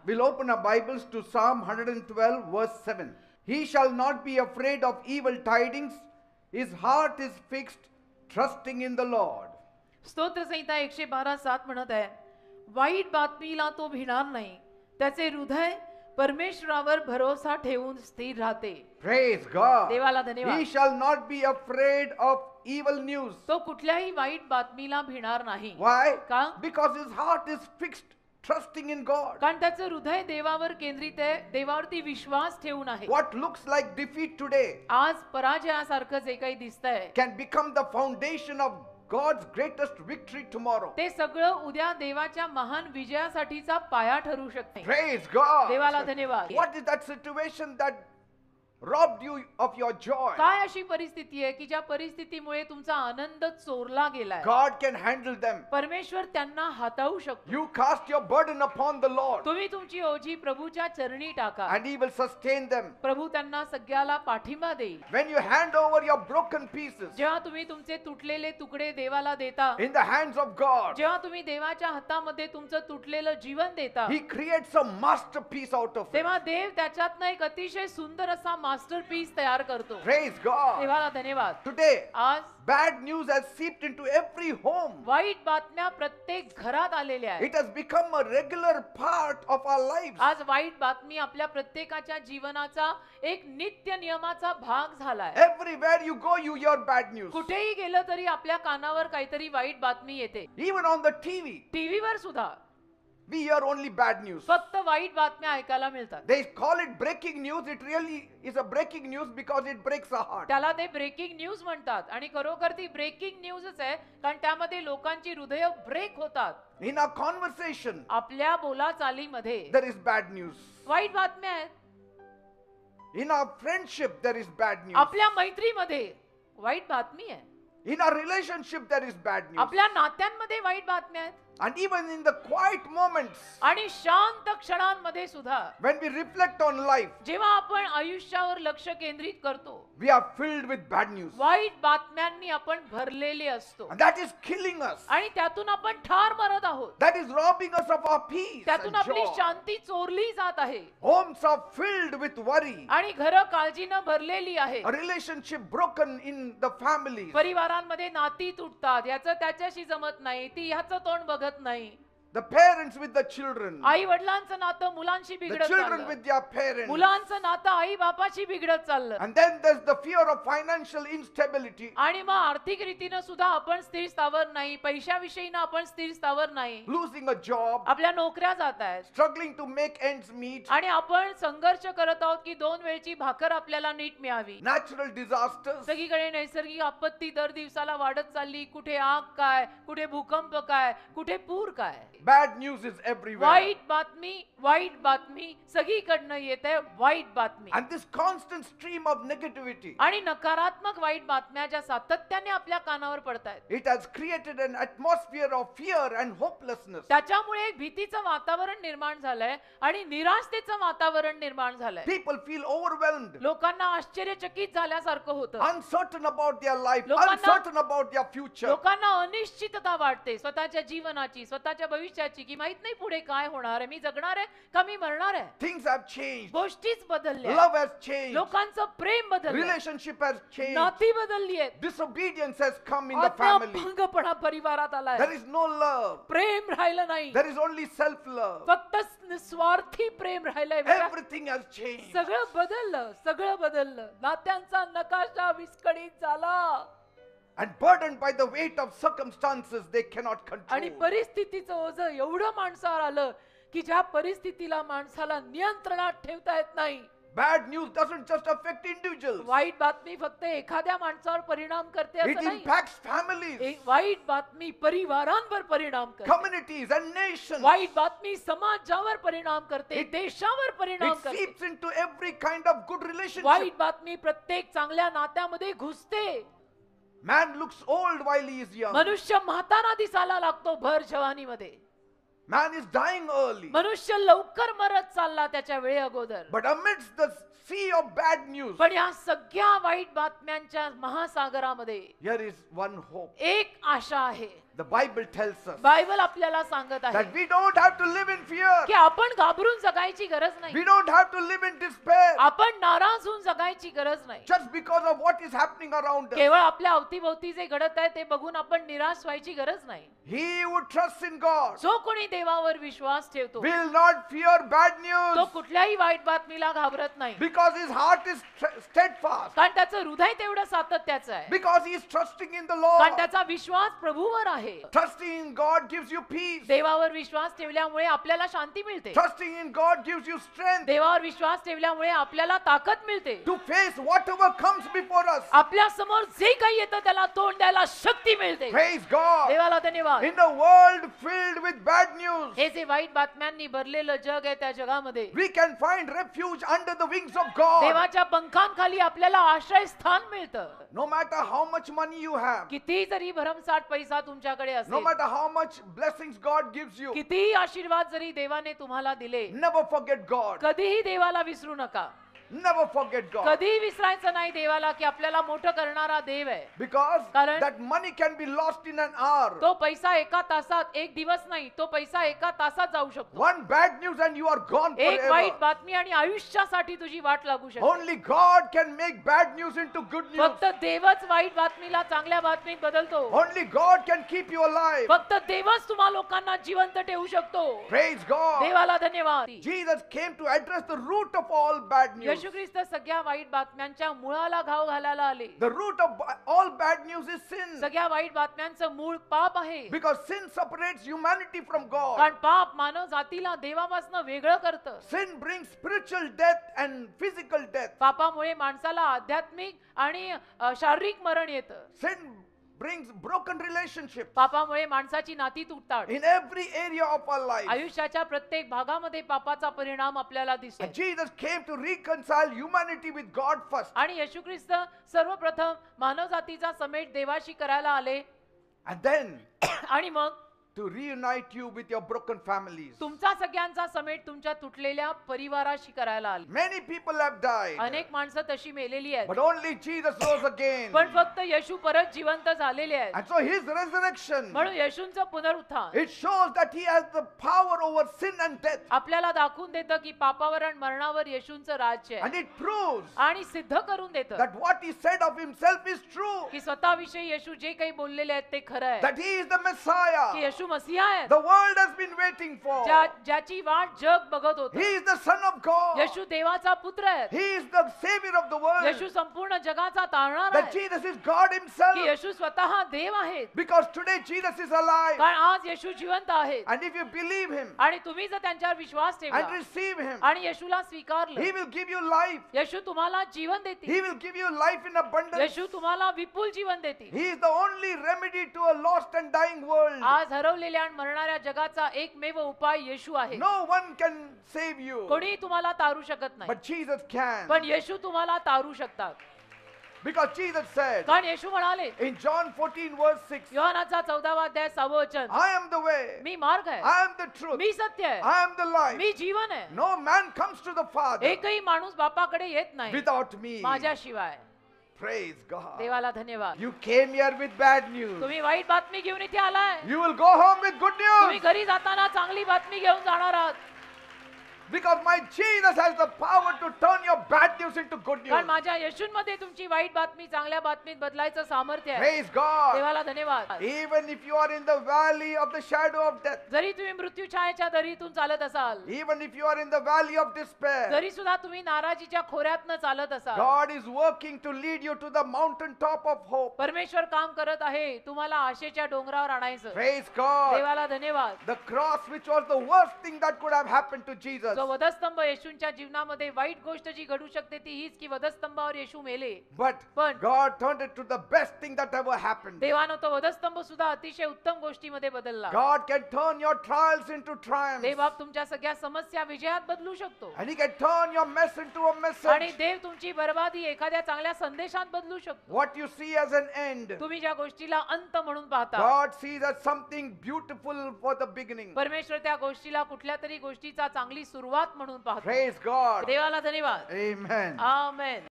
We'll open our Bibles to Psalm 112 verse 7. He shall not be afraid of evil tidings. His heart is fixed, trusting in the Lord. स्तोत्र संहिता 112:7 म्हणत आहे, वाईट बातमीला तो भिणार नाही, त्याचे हृदय परमेश्वरावर भरोसा ठेवून स्थिर राहते. Praise God. देवाला धन्यवाद. He shall not be afraid of evil news. तो कुठल्याही वाईट बातमीला भिणार नाही. Why? का? Because his heart is fixed, trusting in God. कारण त्याचं हृदय देवावर केंद्रित आहे, देवावरती विश्वास ठेवून आहे. What looks like defeat today आज पराजयासारखं जे काही दिसतंय can become the foundation of God's greatest victory tomorrow. ते सगळं उद्या देवाच्या महान विजयासाठीचा पाया ठरू शकते. Praise God. देवाला धन्यवाद. What is that situation that robbed you of your joy? काय अशी परिस्थिती आहे की ज्या परिस्थितीमुळे तुमचा आनंद चोरला गेलाय? God can handle them. परमेश्वर त्यांना हाताळू शकतो. You cast your burden upon the Lord तुम्ही तुमची ओझी प्रभूच्या चरणी टाका, and he will sustain them. प्रभू त्यांना सगळ्याला पाठिंबा देईल. When you hand over your broken pieces जेव्हा तुम्ही तुमचे तुटलेले तुकडे देवाला देता, in the hands of God, जेव्हा तुम्ही देवाच्या हातामध्ये तुमचं तुटलेलं जीवन देता, he creates a masterpiece out of it. तेव्हा देव त्याच्यातनं एक अतिशय सुंदर असा मास्टरपीस तयार करतो. Praise God. देवाला धन्यवाद. Today आज bad news has seeped into every home. वाईट बातम्या प्रत्येक घरात आलेल्या आहेत. It has become a regular part of our lives. आज वाईट बातमी आपल्या प्रत्येकाच्या जीवनाचा एक नित्य नियमाचा भाग झालाय. Everywhere you go, you hear bad news. कुठेही गेलं तरी आपल्या कानावर काहीतरी वाईट बातमी येते. Even on the TV, टीव्हीवर सुद्धा we hear only bad news. फक्त वाईट बातम्या ऐकायला मिळतात. They call it breaking news. It really is a breaking news because it breaks our heart. त्याला ते ब्रेकिंग न्यूज म्हणतात आणि खरोखर ती ब्रेकिंग न्यूजच आहे, कारण त्यामध्ये लोकांची हृदय ब्रेक होतात. In our conversation, आपल्या बोलाचालीमध्ये there is bad news. वाईट बातम्या आहेत. In our friendship, there is bad news. आपल्या मैत्रीमध्ये वाईट बातमी आहे. In our relationship, there is bad news. आपल्या नात्यांमध्ये वाईट बातम्या आहेत. And even in the quiet moments, आणि शांत क्षणांमध्ये सुद्धा when we reflect on life, जेव्हा आपण आयुष्यावर लक्ष केंद्रित करतो, we are filled with bad news. वाईट बातम्यांनी आपण भरलेले असतो And that is killing us. आणि त्यातून आपण ठार मारत आहोत. That is robbing us of our peace त्यातून and आपली joy. शांती चोरली जात आहे Homes are filled with worry. आणि घरं काळजीनं भरलेली आहे. A relationship broken in the families. परिवारांमध्ये नाती तुटतात, याचं त्याच्याशी जमत नाही, ती ह्याचं तोंड बघत नाही. The parents with the children. आई वडिलांचं नातं मुलांशी The बिघडत children चाललं. with their parents. मुलांचं नातं आई बापाशी बिघडत चाललं. And then there's the fear of financial instability. आणि मग आर्थिक रीतीनं सुद्धा आपण स्थिर स्थावर नाही, पैशाविषयीनं आपण स्थिर स्थावर नाही. Losing a job. आपल्या नोकऱ्या जात आहेत Struggling to make ends meet. आणि आपण संघर्ष करत आहोत की 2 वेळची भाकर आपल्याला नीट मिळावी. Natural disasters. सगळीकडे नैसर्गिक आपत्ती दर दिवसाला वाढत चालली. कुठे आग काय, कुठे भूकंप काय, कुठे पूर काय. Bad news is everywhere. वाईट बातमी सगळीकडनं येते. वाईट बातमी And this constant stream of negativity, आणि नकारात्मक वाईट बातम्या ज्या सातत्याने आपल्या कानावर पडतायत, it has created an atmosphere of fear and hopelessness. त्याच्यामुळे एक भीतीचं वातावरण निर्माण झालंय आणि निराशतेचं वातावरण निर्माण झालंय. People feel overwhelmed, लोकांना आश्चर्यचकित झाल्यासारखं होतं. uncertain about their life, लोकांना- uncertain about their future. लोकांना अनिश्चितता वाटते स्वतःच्या जीवनाची, स्वतःच्या भविष्याची, की माहित नाही पुढे काय होणार आहे, मी जगणार आहे का मी मरणार आहे. Things have changed. गोष्टीच बदलल्या, Love has changed. लोकांचं प्रेम बदललं, Relationship has changed. नाती बदलली आहेत, Disobedience has come in the family. भंगपणा परिवारात आलाय, There is no love. प्रेम राहिलं नाही, There is only self-love. फक्त निस्वार्थी प्रेम राहिलंय. बघा, Everything has changed. सगळं बदललं. नात्यांचा नकाशा विस्कळीत झाला And burdened by the weight of circumstances they cannot आणि control. परिस्थितीचं ओझं एवढं माणसावर आलं की ज्या परिस्थितीला माणसाला नियंत्रणात ठेवता येत नाही. Bad news doesn't just affect individuals. वाईट बातमी फक्त एखाद्या माणसावर परिणाम करते It असं नाही. impacts families, एक वाईट बातमी परिवारांवर परिणाम करते. communities and nations. वाईट बातमी समाजावर परिणाम करते, It- देशावर परिणाम It करते. seeps into every kind of good relationship. वाईट बातमी प्रत्येक चांगल्या नात्यामध्ये घुसते. Man looks old while he is young. मनुष्य म्हातारा दिसायला लागतो भर जवानीमध्ये. Man is dying early. मनुष्य लवकर मरत चालला त्याच्या वेळे अगोदर. But amidst the sea of bad news, पण या सगळ्या वाईट बातम्यांच्या महासागरामध्ये here is one hope. एक आशा आहे. The Bible tells us Bible आपल्याला सांगत आहे that we don't have to live in fear. की आपण घाबरून जगायची गरज नाही. We don't have to live in despair आपण नाराज होऊन जगायची गरज नाही. just because of what is happening around us. केवळ आपल्या अवतीभोवती जे घडत आहे ते बघून आपण निराश व्हायची गरज नाही. He who trusts in God जो कोणी देवावर विश्वास ठेवतो will not fear bad तो news कुठल्याही वाईट बातमीला घाबरत नाही. because his heart is steadfast, कारण त्याचं हृदय तेवढं सातत्याचं आहे. because he is trusting in the कारण Lord. त्याचा विश्वास प्रभूवर आहे. Trusting in God gives you peace. देवावर विश्वास ठेवल्यामुळे आपल्याला शांती मिळते. Trusting in God gives you strength देवावर विश्वास ठेवल्यामुळे आपल्याला ताकद मिळते. to face whatever comes before us. आपल्या समोर जे काही येतं त्याला तोंड द्यायला शक्ती मिळते. Praise God. देवाला धन्यवाद. In the world filled with bad news, हे जे वाईट बातम्यांनी भरलेलं जग आहे त्या जगामध्ये we can find refuge under the wings of God. देवाच्या पंखांखाली आपल्याला आश्रय स्थान मिळतं. No matter how much money you have, किती जरी भरमसाठ पैसा तुमच्याकडे no असेल, matter how much blessings God gives you, कितीही आशीर्वाद जरी देवाने तुम्हाला दिले, never forget God. कधीही देवाला विसरू नका. Never forget God. कधीही विसरायचं नाही देवाला की आपल्याला मोठं करणारा देव आहे. Because कारण- that money can be lost in an hour. तो पैसा एका तासात, एक दिवस नाही, तो पैसा एका तासात जाऊ शकतो. One bad news and you are gone एक वाईट forever. बातमी आणि आयुष्यासाठी तुझी वाट लागू शकते. Only God can make bad news into good news. फक्त देवच वाईट बातमीला चांगल्या बातमीत बदलतो. Only God can keep you alive. फक्त देवच तुम्हा लोकांना जिवंत ठेवू शकतो. Praise God. देवाला धन्यवाद. Jesus came to address the root of all bad news. येशू ख्रिस्त सगळ्या वाईट बातम्यांच्या मुळाला घाव घालायला आले. The root of all bad news is sin. सगळ्या वाईट बातम्यांचं मूळ पाप आहे. Because sin separates humanity from God. कारण पाप मानव जातीला देवापासून वेगळं करतं. Sin brings spiritual death and physical death. पापामुळे माणसाला आध्यात्मिक आणि शारीरिक मरण येतं. Sin brings broken relationships पापामुळे माणसाची नाती तुटतात. in every area of our life. आयुष्याच्या प्रत्येक भागामध्ये पापाचा परिणाम आपल्याला दिसतो. And Jesus came to reconcile humanity with God first. आणि येशू ख्रिस्त सर्वप्रथम मानव जातीचा समेट देवाशी करायला आले And then आणि मग to reunite you with your broken families. तुमचा सगळ्यांचा समेट तुमच्या तुटलेल्या परिवाराशी करायला आले. Many people have died, अनेक माणसं तशी मेलेली आहेत, but only Jesus rose again. पण फक्त येशू परत जिवंत झालेले आहेत. And so his resurrection, म्हणून येशूंचं पुनरुत्थान it shows that he has the power over sin and death. आपल्याला दाखवून देतं की पापावर आणि मरणावर येशूंचं राज्य आहे. And it proves आणि सिद्ध करून देतं that what he said of himself is true. की स्वतःविषयी येशू जे काही बोललेले आहेत ते खरं आहे. That he is the Messiah. की येशू मसीहा आहेत, The world has been waiting for. ज्याची वाट जग बघत होतं. He is the Son of God. येशू देवाचा पुत्र आहे. He is the Savior of the Yeshu world. संपूर्ण जगाचा तारणार That आहे. Jesus is God की himself. येशू स्वतः देव आहेत. Because today Jesus is alive. कारण आज येशू जिवंत आहेत. And if you believe him आणि तुम्ही जर त्यांच्यावर विश्वास and ठेवला receive him, आणि येशूला स्वीकारलं, he will give you life. येशू तुम्हाला जीवन देतील. He will give you life in abundance. येशू तुम्हाला विपुल जीवन देतील. He is the only remedy to a lost and dying world. आज हरवलेल्या आणि मरणाऱ्या जगाचा एकमेव उपाय येशू आहे. No one can save you, कोणी तुम्हाला तारू शकत नाही, but Jesus can. पण येशू तुम्हाला तारू शकतात. Because Jesus said कारण येशू म्हणाले in John 14 verse 6, योहानाचा 14वा अध्याय 6वं वचन, I am the way, मी मार्ग आहे, I am the truth, मी सत्य आहे, I am the life. मी जीवन आहे. No man comes to the Father एकही माणूस बापाकडे येत नाही without me. माझ्याशिवाय. Praise God. देवाला धन्यवाद. You came here with bad news. तुम्ही वाईट बातमी घेऊन इथे आलाय. You will go home with good तुम्ही news. घरी जाताना चांगली बातमी घेऊन जाणार आहात. Because my Jesus has the power to turn your bad news into good कारण news. माझ्या येशूंमध्ये तुमची वाईट बातमी चांगल्या बातमीत बदलायचं सामर्थ्य आहे. Praise God. देवाला धन्यवाद. Even if you are in the valley of the shadow of death, जरी तुम्ही मृत्यू छायेच्या दरीतून चालत असाल, even if you are in the valley of despair, जरी सुद्धा तुम्ही नाराजीच्या खोऱ्यातनं चालत असाल, God is working to lead you to the mountain top of hope. परमेश्वर काम करत आहे तुम्हाला आशेच्या डोंगरावर आणायचं. Praise God. देवाला धन्यवाद. The cross, which was the worst thing that could have happened to Jesus, जो वधस्तंभ येशूंच्या जीवनामध्ये वाईट गोष्ट जी घडू शकते ती हीच की वधस्तंभावर येशू मेले. but पण God turned it to the best thing that ever happened. देवानं तो वधस्तंभ सुद्धा अतिशय उत्तम गोष्टीमध्ये बदलला. God can turn your trials into triumphs. देव बाप तुमच्या सगळ्या समस्या विजयात बदलू शकतो. And he can turn your mess into a आणि message. देव तुमची बर्बादी एखाद्या चांगल्या संदेशात बदलू शकतो. What you see as an end, तुम्ही ज्या गोष्टीला अंत म्हणून पाहता, God sees as something beautiful for the beginning. परमेश्वर त्या गोष्टीला कुठल्या तरी गोष्टीचा चांगली सुरुवात सुरुवात म्हणून पाहतो. Praise God. देवाला धन्यवाद. Amen. आमेन.